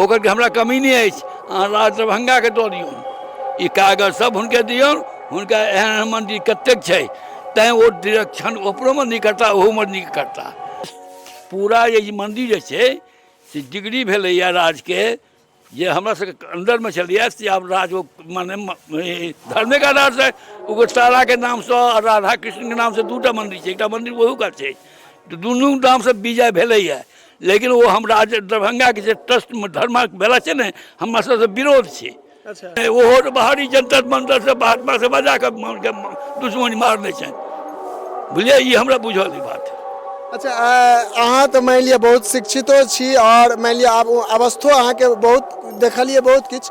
ओकर के हमरा कमी नहीं है। राज दरभंगा के दऽ दियौन, ई कागज सब हुनके दियौन। हुनका एहन मंदिर कतेक छै, तैँ वो डिरेक्शन ऊपरों में नहीं करता, ओहो में नहीं करता। पूरा ये मंदिर जे छै से डिग्री भेलैया राज के, जे हमरा सबके अंदर में चलिए से आब राज माने धार्मिक आधार से उग्रतारा के नाम से और राधा कृष्ण के नाम से दूटा मंदिर छै। एकटा मंदिर वहू का छै, दुनू नाम से विजय भेलैया। लेकिन वो हम राज दरभंगा के ट्रस्ट में धर्म भेला छै ने, हमरा सबसे विरोध छै। अच्छा, वो बाहरी जंतर मंतर से महात्मा से बजा कर दुश्मनी मारने छै, बुझलिए, ये हमरा बुझल ई बात। अच्छा, अहाँ तो मान लिया बहुत शिक्षितो छी और मान लिया आब अवस्थो अहाँ के बहुत देखलिए बहुत किछ।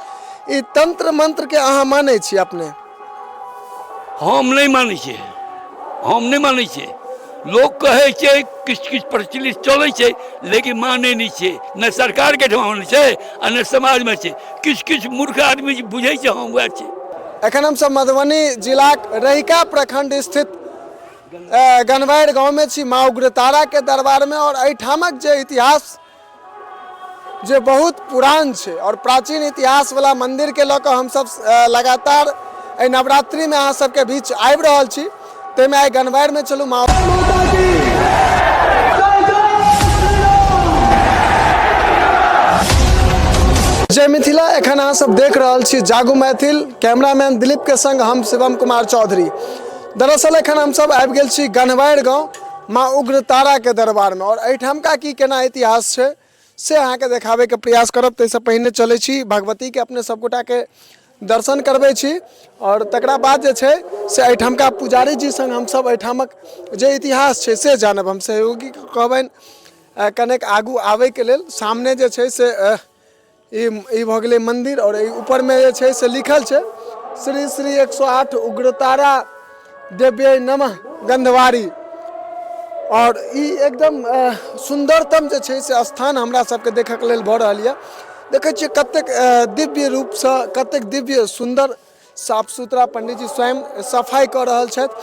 ई तंत्र मंत्र के अहाँ मानै छी अपने? हम नहीं मानै छी, हम नहीं मानै छी। लोग कहे छै किछ किछ प्रचलित चलै छै, लेकिन मानै नहीं छै। न सरकार के ठमा मानै छै आ न समाज में छै। किछ किछ मूर्ख आदमी बुझै छै, हम वएह छै। एखन हम सब मधुबनी जिला रहिका प्रखंड स्थित गनवारि गाँव में छी, माँ उग्रतारा के दरबार में। और एहिठामक जे इतिहास जे बहुत पुरान छै और प्राचीन इतिहास वाला मंदिर के लऽ कऽ हम सब लगातार एहि नवरात्रि में अहाँ सबके बीच आबि रहल छी। ताहिमे आइ गनवारि में चलू माँ जय मिथिला। एखन अहाँ सब देख रहल छी जागू मैथिल, कैमरामैन दिलीप के संग हम शिवम कुमार चौधरी। दरअसल एखन हम सब आबि गेल छी गनवारि गाँव माँ उग्रतारा के दरबार में, और एहिठामका की केना इतिहास छै से अहाँ के देखाबे के प्रयास करब। ताहिसँ पहिने चलै छी भगवती के अपने सबगोटा के दर्शन करबै छी, और तकरा बाद जे छै से एहिठामका पुजारी जी संग हम सब एहिठामक जे इतिहास छै से जानब। हम सहयोगी कहबनि कनेक आगू आबै के लेल। सामने जे छै से ई भऽ गेलै मंदिर, और ऊपर में जे छै से लिखल छै श्री श्री 108 उग्रतारा देव्य नमः गंधवारी। और ई एकदम सुंदरतम जे छै से स्थान हमरा सबके देखऽ के लेल भऽ रहल यऽ। देखै छियै कतेक दिव्य रूप से, कतेक दिव्य सुंदर साफ सुथरा पंडित जी स्वयं सफाई कऽ रहल छथि।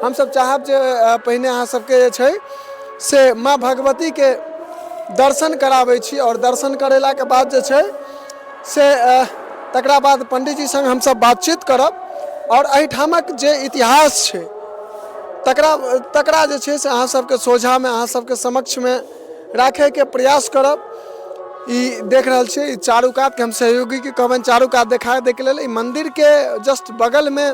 हम सब चाहब जे पहिने अहाँ सबके जे छै से माँ भगवती के दर्शन कराबै छी, और दर्शन करेला के बाद जे छै से तकरा बाद पंडित जी संग हम सब बातचीत करब, और एहिठामक जे इतिहास छै तकरा जे छै से अहाँ सबके सोझा में, अहाँ सबके समक्ष में राखे के प्रयास करब। ई देख रहल छियै ई चारू कात के हम सहयोगी के कहबनि चारू कात देखा दे के लेल। ई मंदिर के जस्ट बगल में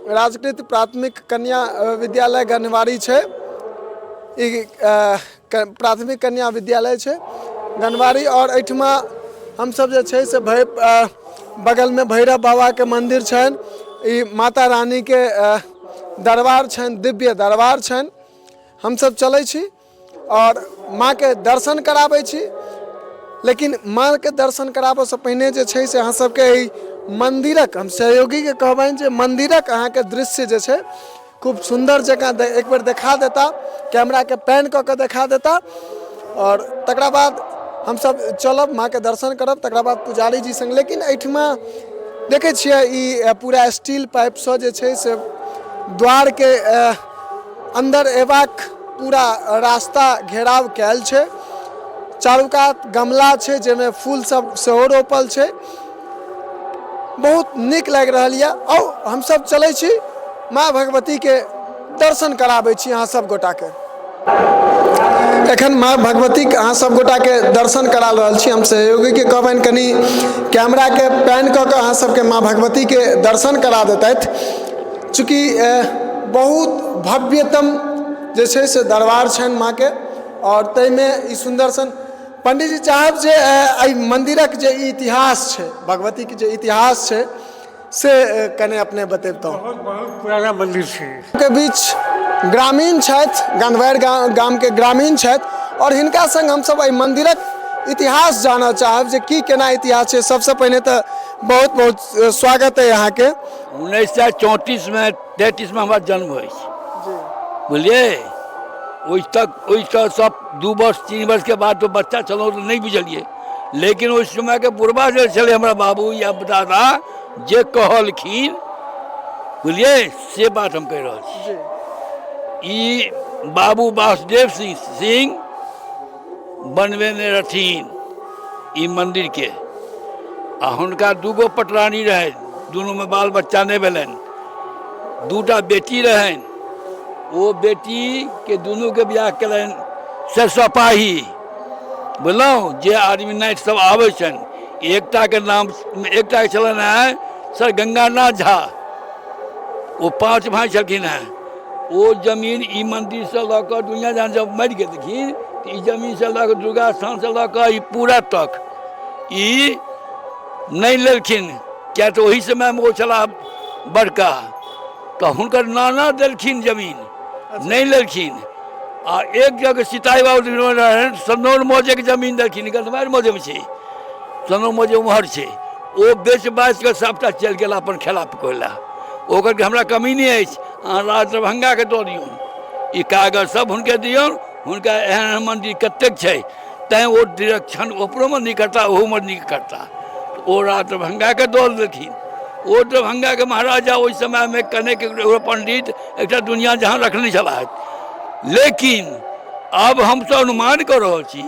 राजकृत प्राथमिक कन्या विद्यालय गनवारी छै। ई प्राथमिक कन्या विद्यालय छै गनवारी। और एहिठमा हम सब जे छै से बगल में भैरव बाबा के मंदिर छनि, ई माता रानी के दरबार छनि, दिव्य दरबार छनि। हम सब चलै छी और माँ के दर्शन कराबै छी। लेकिन माँ के दर्शन कराबऽ से पहिने जे छै से अहाँ सबके ई मंदिरक हम सहयोगी के कहबनि जे मंदिरक अहाँ के दृश्य जे छै खूब सुंदर जगह एक बेर देखा देता, कैमरा के पैन कऽ के देखा देता। और तकरा बाद हम सब चलब माँ के दर्शन करब, तकरा बाद पुजारी जी संग। लेकिन एहिठमा देखै छियै ई पूरा स्टील पाइप से जे छै से द्वार के अंदर एबाक पूरा रास्ता घेराव कैल छै। चारू कात गमला छै जेमे फूल सब सेहो रोपल छै। बहुत नीक लागि रहल यऽ। और हम सब चलै छी माँ भगवती के दर्शन कराबै छी अहाँ सब गोटा के। एखन माँ भगवती के अहाँ सब गोटा के दर्शन करा रहल छी। हम सहयोगी के कहबनि कनी कैमरा के पैन कऽ के अहाँ सबके माँ भगवती के दर्शन करा देतैथ। चूँकि बहुत भव्यतम जे छै से दरबार छनि माँ के, और ताहिमे ई सुंदर सन पंडित जी चाहब जे एहि मंदिरक जे इतिहास छै, भगवती के जे इतिहास छै से कने अपने बतेबतौ। बहुत पुराना मंदिर छै के बीच ग्रामीण छथि, गनवारि गाम के ग्रामीण छथि, और हिनका संग हम सब एहि मंदिरक इतिहास जानऽ चाहब जे की केना इतिहास छै। सबसे पहिने तऽ बहुत बहुत स्वागत है यहाँ के। 1934 में 33 में हमारा जन्म हुई, बुझलिए। ओहि तक सब 2 वर्ष 3 वर्ष के बाद तो बच्चा चलो तो नहीं बुझलिए। लेकिन उस समय के पूर्वा जे छले हमारा बाबू या दादा जे कहलखिन, बुझलिए, से बात हम कह रहल छी। ई बाबू वासुदेव सिंह बनबेने रहथिन ई मंदिर के। आ हुनका दूगो पटरानी रहनि, दुनू में बाल बच्चा नहीं भेलनि, दूटा बेटी रहनि। वो बेटी के दुनू के ब्याह कयलनि से सिपाही, बुझलहुँ, जे आदमी नाइट सब आबै छनि। एकटा के नाम, एकटा के छलनि हैं सर गंगानाथ झा, वो 5 भाई छलखिन हैं। वो जमीन ई मंदिर से लऽ कऽ दुनिया जहाँ जब मरि गेलखिन तऽ ई जमीन से लऽ कऽ दुर्गा स्थान से लऽ कऽ ई पूरा तक ई नहीं लेलखिन, क्या तो वही समय में वो चला बड़का, तो हुनकर नाना देलखिन जमीन, नहीं लेलखिन। आ एक जगह सिताई बाबू सनौर मौजे के जमीन देलखिन, गंधवार मौजे में छै, सनौर मौजे उम्हर छै। वो बेच बाच के सबटा चलि गेल अपन खेला पकड़ला। ओकर के हमरा कमी नहीं अछि, अहाँ राज दरभंगा के दऽ दियौन, ई कागज सब हुनके दियौन। हुनका एहन मंदिर कतेक छै, तैँ ओ डिरेक्शन ऊपरो में नहीं करता, ओहो में नहीं करता। ओ राज दरभंगा के दऽ देलखिन। ओ दरभंगा के महाराजा ओहि समय में कनेक एगो पंडित एक दुनिया जहाँ रखने छलाह। लेकिन अब हम सब अनुमान कर रहल छी,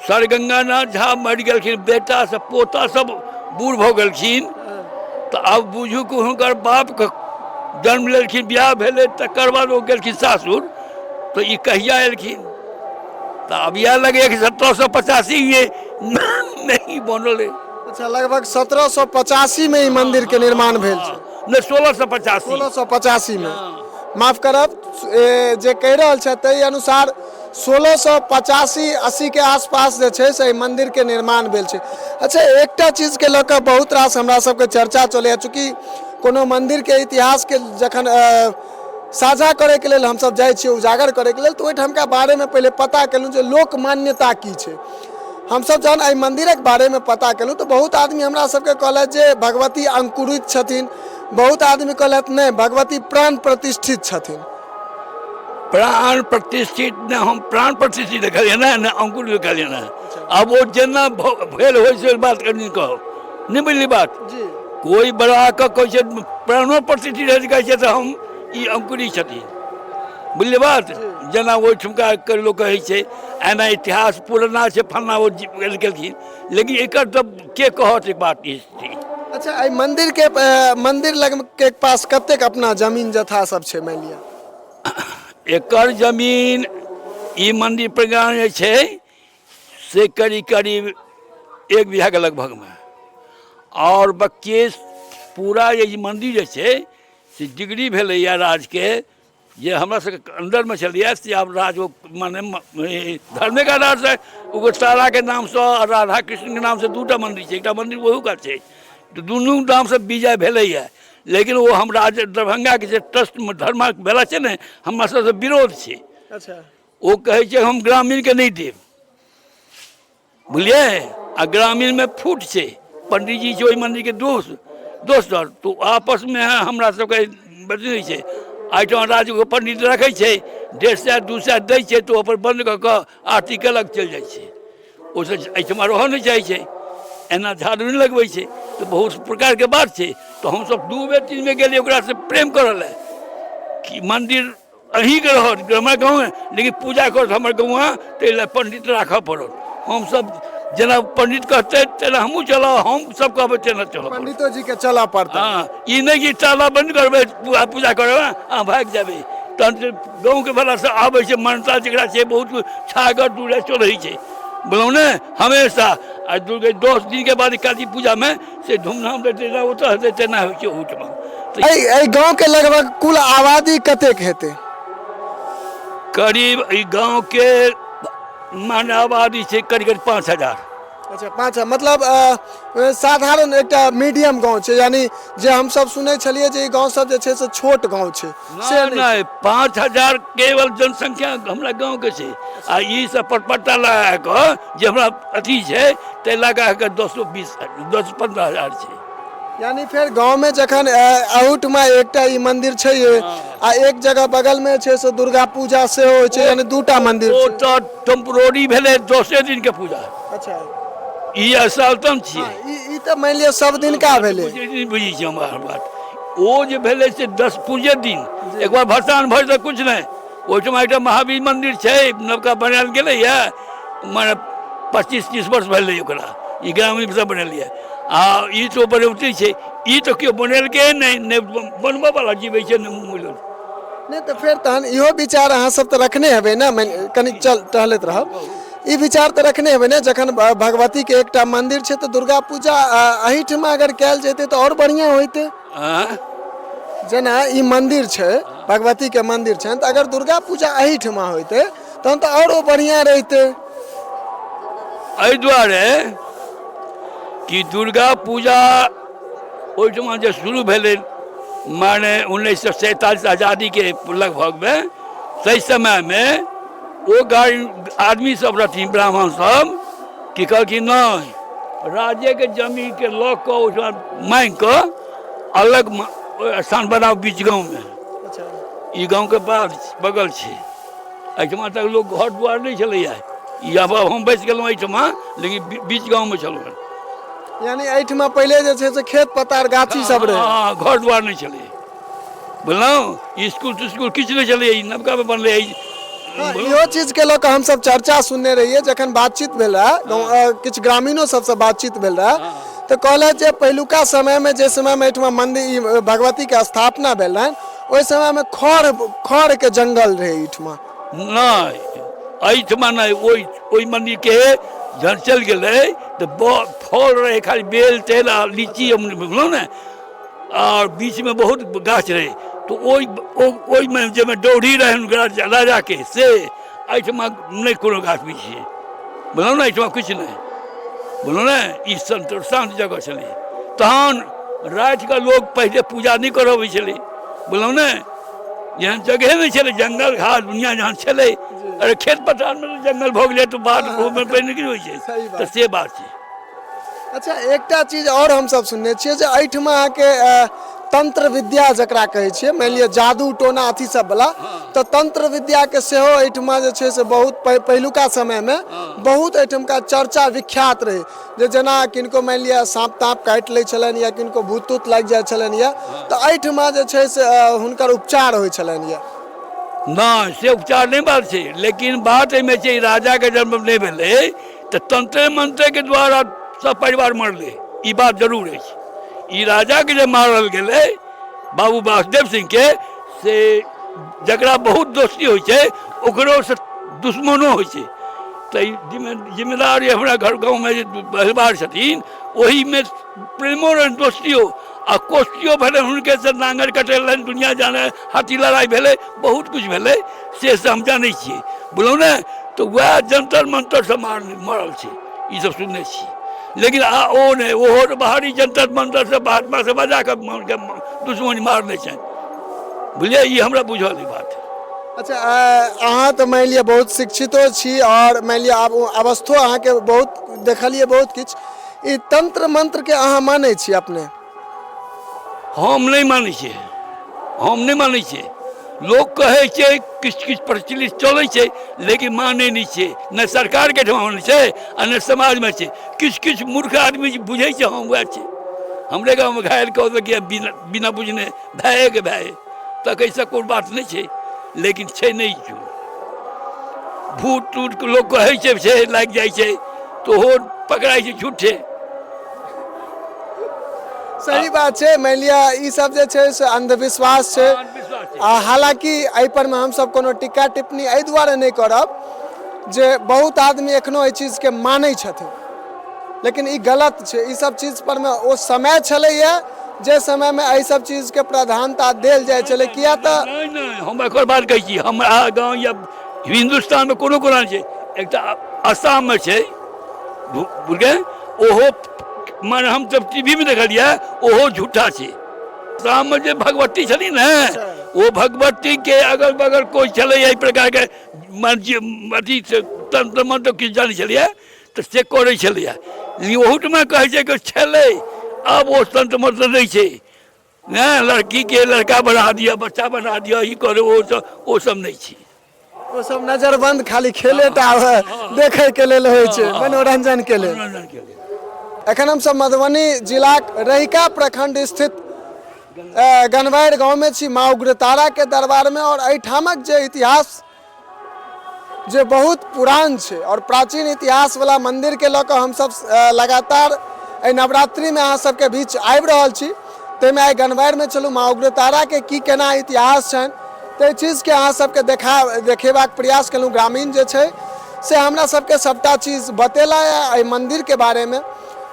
सर गंगानाथ झा मरि गेलखिन, बेटा सब पोता सब बूढ़ भऽ गेलखिन, तऽ अब बुझू कि हुनकर बाप के जन्म लेलखिन, ब्याह भेलै, तकर बाद ओ गेलखिन सासुर, तो ई कहिया एलखिन? तऽ अब यह लगे कि 1785 ये नहीं बनल है। अच्छा, लगभग 1785 में ई मंदिर के निर्माण भेल छै, नहीं 1685। 1685 में, माफ करब, जे कहि रहल छथि ताहि अनुसार 1685-80 के आसपास जे छै से मंदिर के निर्माण भेल छै। अच्छा, एकटा चीज के लऽ कऽ बहुत रास हमरा सबके चर्चा चलैए, चूँकि कोनो मंदिर के इतिहास के जखन साझा करे के लेल हमसब जाइ छियै, उजागर करे के लेल, तऽ ओहिठाम के बारे में पहले पता केलहुँ जे लोक मान्यता की छै। हमसब जहन एहि मंदिरक बारे में पता केलहुँ तऽ बहुत आदमी हमरा सबके कहलथि जे भगवती अंकुरित छथिन, बहुत आदमी कहलथि नहीं भगवती प्राण प्रतिष्ठित छथिन। प्राण प्रतिष्ठित ने, हम प्राण प्रतिष्ठित देखलिए ना अंकुर देखलिए ना। अब वो जेना भेल हो से बात करनी कहो, नहीं बुझली बात जी। कोई बड़ा के कहे प्राणो प्रतिष्ठित है, कहे तो हम ई अंकुरी छथिन, बुझलिए बात। जेना वो ठुमका कर लोग कहे छे एना इतिहास पुराना छै, फलना वो गेलखिन, लेकिन एक के कहत एक बात ई। अच्छा, एहि मंदिर के मंदिर लग के पास कतेक अपना जमीन जथा सब छै, मान लिया एकर जमीन ई मंदिर प्रांगण जे छै से करीब करीब 1 बीघा के लगभग में, और बाकी पूरा ये मंदिर जे छै से डिग्री भेलैया राज के, जे हमरा सबके अंदर में चलिए से आब राज माने धर्मे का राज है। एगो तारा के नाम से और राधा कृष्ण के नाम से 2टा मंदिर छै, एकटा मंदिर वहू का छै, तो दुनू नाम से विजय भेलैया। लेकिन वो हम राज दरभंगा के जे ट्रस्ट में धर्म भेला छै ने, हमरा सबसे विरोध छै। अच्छा, वो कहे छै हम ग्रामीण के नहीं देव, बुझलिए, आ ग्रामीण में फूट छै, पंडित जी छै ओहि मंदिर के दोस्त तो आपस में हमरा सबके बदली छै। आइटम राज को पंडित रखे छै, 1.5 200 दै छै, तो अपन बंद कऽ कऽ आरती केलक चलि जाइ छै, ओहिसँ एहिठमा रहऽ नहि चाहै छै, एना झाड़ू नहीं लगबै छै, तो बहुत प्रकार के बात छै। तो हम सब 2 बेर 3 बेर गेलिए ओकरा से प्रेम करल है कि मंदिर अहीं के रहत हमर गाँव, लेकिन पूजा करत हमर गाँव, ताहि पंडित राखऽ पड़त। हम सब जेना पंडित कहते तेना हमहूँ चलब, हम सब कहबै तेना चलब, पंडितो जी के चलऽ पड़ता। हाँ, ई नहीं कि ताला बंद करबै पूजा करबै अहाँ भागि जेबै, तहन गाँव के भला से आबै छै, मान्यता जकरा छै बहुत छागर दूर चलै छै, बोलूँ ने हमेशा। आ 10 दिन के बाद काली पूजा में से धूमधाम तेना ओतऽ हेतै तेना होइ छै ओहिठमा। एहि गाँव के लगभग कुल आबादी कतेक हेतै? करीब ई गाँव के मान आबादी छै करीब करीब 5000। अच्छा, 5000 मतलब साधारण एकटा मीडियम गाँव छै, यानी जे हम सब सुनै छलिए जे ई गाँव सब जे छै से छोट गाँव छै, से नहीं 5000 केवल जनसंख्या हमरा गाँव के छै। आ ई सब पटपटा लगा कऽ जे हमरा अथी छै ते लगा कऽ 10-15 हजार छै। यानी फिर गांव में जखन अहुट में एकटा ई मंदिर छै, आ एक जगह बगल में छै से दुर्गा पूजा से होइ छै, यानी 2टा मंदिर छै। ओ तो टेम्पोररी भेले 10 दिन के पूजा। अच्छा, ई असालतन छियै, ई तऽ मान लिअ सब दिन का भेलै, बुझी छै हमर बात। ओ जे भेले से 10 पूजे दिन, एक बार भसान भर तऽ कुछ नहीं। ओहिठमा एकटा महावीर मंदिर छै, नवका बनायल गेलै है, माने 25-30 वर्ष भेलै ओकरा ई ग्रामीण सब बनेलियै आ ई तो बनौती छै ई तो केओ बनेलकै नहि बनबऽ वाला जीवै छै नहि मिलल नहीं तो फिर तहन इहो विचार अहाँ सब तो रखने हेबै ना कनी चल टहलैत रहब ई विचार तो रखने हेबै ना जखन भगवती के एकटा मंदिर छै तो दुर्गा पूजा अहिठमा अगर कैल जेतै तो और बढ़िया होइतै जेना ई मंदिर छै भगवती के मंदिर छै तो अगर दुर्गा पूजा अहिठमा होइतै तहन तो और बढ़िया रहितै एहि दुआरे कि दुर्गा पूजा ओहिठमा जे शुरू भेलै माने 1947 आज़ादी के लगभग में ताहि समय में वो आदमी सब रहथिन ब्राह्मण सब कि कहलखिन नहीं राज्य के जमीन के लऽ कऽ ओहिठाम मांगि कऽ अलग स्थान बनाओ बीच गाँव में ई गाँव के बाद बगल छै एहिठमा तक लोग घर दुआर नहीं छलैया अब हम बैस गेलहुँ एहिठमा लेकिन बीच गाँव में छलहुँ यानी एहिठमा पहिले जे छै से खेत पतार गाछी सब रहे घर दुआर नहीं चले बुझलहुँ स्कूल तिस्कूल किछु नहीं चले नवका में बनले इहो चीज के लऽ कऽ हमसब चर्चा सुनने रहिए जखन बातचीत भेल रहा किछु ग्रामीणों सबसे बातचीत भेल रहा तो कहले जे पहिलुका समय में जे समय में एहिठमा मंदिर भगवती के स्थापना भेल रहन ओहि समय में खड़ के जंगल रहे एहिठमा नहीं एहिठमा नहीं ओहि मंदिर के जहन चलि गेलै तो फल रहे खाली बेल तेल आ लीची बुझलहुँ ने और बीच में बहुत गाछ रहे तो ओहिमे जाहिमे डौरी रहे राजा के से एहिठमा नहीं कोनो गाछ वृक्ष छै बुझलहुँ ने एहिठमा किछु नहीं बुझलहुँ ने ई शांत जगह छलै तहन राति के लोग पहले पूजा नहीं करऽ अबै छलै बुझलहुँ ने जेहन जगह नहीं छलै जंगल घास दुनिया जहाँ छलै अरे खेत पथार में जंगल भऽ गेलै तो बात पहिने की होइ छै तऽ से बात छै अच्छा एकटा चीज और हम सब सुनने छियै जे एहिठमा अहाँके तंत्र विद्या जकरा कहै छियै मानि लिअ जादू टोना अथी सब वाला तो तंत्र विद्या के सेहो एहिठमा जे छै से बहुत पहिलुका समय में बहुत एहिठमका चर्चा विख्यात रहे जे जेना किनको मानि लिअ साँप ताँप काटि लै छलनि या किनको भूत तूत लागि जाइ छलनि या तो एहिठमा जे छै से हुनकर उपचार होइ छलनि या नहीं से उपचार नहीं बात है लेकिन बात एहिमे छै राजा के जन्म नहीं भेलै तो तंत्र मंत्र के द्वारा सब परिवार मरले ई बात जरूर है ई राजा के जब मारल गेलै बाबू वासुदेव सिंह के से जकरा बहुत दोस्ती होइ छै ओकरो से दुश्मनो होइ छै तऽ जिम्मेदार हमरा घर गाँव में जे परिवार छथिन ओही में प्रेमो रहे दोस्तियो आ कोष्टियो भेलै हुनके से नांगर कटेलनि दुनिया जाने हाथी लड़ाई भेलै बहुत कुछ भेलै से हम जानै छियै बुझलहुँ ने तो वह जंतर मंतर से मरल छै ई सब सुनने छी लेकिन ओ नहीं ओहो तो बाहरी जंतर मंतर से महात्मा से बजा कर दुश्मनी मारने छनि बुझलिए ई हमरा बुझल ई बात अच्छा अहाँ तो मानि लिअ बहुत शिक्षितो छी और मानि लिअ आब अवस्थो अहाँके बहुत देखलिए बहुत किछु ई तंत्र मंत्र के अहाँ मानै छी अपने हम नहीं मानै छियै हम नहीं मानै छियै लोग कहै छै किछु किछु प्रचलित चलै छै लेकिन मानै नहीं छै न सरकार के ठमा मानै छै आ न समाज में छै किछु किछु मूर्ख आदमी बुझै छै हम वएह छै हमरे गाँव में घायल कह दे बिना बुझने भए के भए तक ऐसा कोई बात नहीं छै लेकिन छै नहीं छो भूत टूट के लोग कहै छै लागि जाइ छै तो हो पकड़ाई छै झूठे सही बात है मानि लिअ ई सब जे छै से अंधविश्वास छै हालांकि एहि पर में हम सब कोनो टिक्का टिप्पणी एहि दुआरे नहीं करब जे बहुत आदमी एखनो एहि चीज के मानै छथिन लेकिन ई गलत छै ई सब चीज पर में ओ समय छलैया जे समय में एहि सब चीज के प्रधानता देल जाइ छलै किया तऽ नहीं हम एक बात कहै छी हमरा गाँव या हिंदुस्तान में कोनो कोना छै एकटा आसाम में छै बुझलियै ओहो माने हम जब टीवी में देखलिए ओहो झूठा छै आसाम में जे भगवती छली ने वो भगवती के अगल बगल कोई चले एहि प्रकार के अथी तंत्र मंत्र किछु जानै छलिए तो से करे छलिए लेकिन ओहूठमा कहै छै कि छलै अब वो तंत्र मंत्र नहीं छै ने लड़की के लड़का बना दिया बच्चा बना दिया ई करे वो सब नहीं छै वो सब नजरबंद खाली खेलेटा देखे के लेल होइ छै मनोरंजन के लेल एखन हम सब मधुबनी जिला रहिका प्रखंड स्थित गनवारि गाँव में छी माँ उग्रतारा के दरबार में और एहिठामक जे इतिहास जे बहुत पुरान छै और प्राचीन इतिहास वाला मंदिर के लऽ कऽ हमसब लगातार एहि नवरात्रि में अहाँ सबके बीच आबि रहल छी। ताहिमे आइ गनवारि में चलू माँ उग्रतारा के की केना इतिहास छनि ताहि चीज के अहाँ सबके देखेबाक प्रयास केलहुँ। ग्रामीण जे छै से हमरा सबके सबटा चीज बतेला एहि मंदिर के बारे में।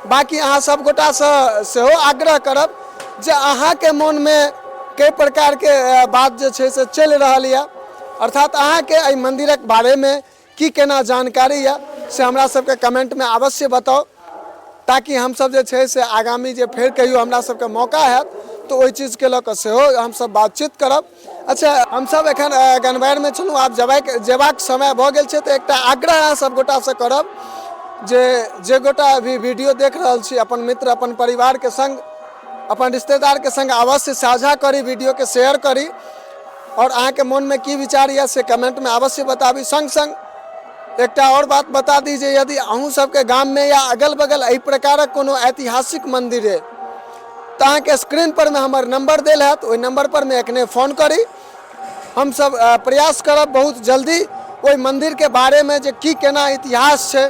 बाकी अहाँ सब गोटा सेहो आग्रह करब जे अहाँ के मन में कई प्रकार के बात जे छै से चलि रहल यऽ, अर्थात अहाँ के एहि मंदिरक बारे में की केना जानकारी यऽ से हमरा सबके कमेंट में अवश्य बताउ, ताकि हम सब जे छै से आगामी जे फेर कहियो हमरा सबके मौका हैत तो ओहि चीज के लऽ कऽ सेहो हम सब बातचीत करब। अच्छा, हम सब एखन गनवारि में छलहुँ, आब जेबाक समय भऽ गेल छै तऽ एकटा आग्रह अहाँ सब गोटा से करब जे गोटा अभी वीडियो देख रहल छी अपन मित्र अपन परिवार के संग अपन रिश्तेदार के संग अवश्य साझा करी, वीडियो के शेयर करी और अहाँ के मन में की विचार यऽ से कमेंट में अवश्य बताबी। संग संग एकटा और बात बता दी जे यदि अहूँ सबके गाम में या अगल बगल एहि प्रकारक कोनो ऐतिहासिक मंदिर है तो अहाँ के स्क्रीन पर में हमर नंबर देल है, ओहि नंबर पर में एखने फोन करी। हम सब प्रयास करब बहुत जल्दी ओहि मंदिर के बारे में जे की केना इतिहास छै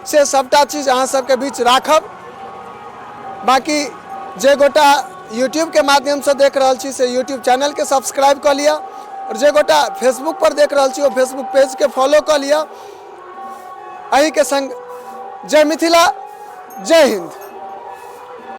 से सबटा चीज अहाँ सबके बीच राखब। बाकी जे गोटा यूट्यूब के माध्यम से देख रहल छी से यूट्यूब चैनल के सब्सक्राइब कर लिया और जे गोटा फेसबुक पर देख रहल छी वो फेसबुक पेज के फॉलो कर लिया। अही के संग जय मिथिला, जय हिंद।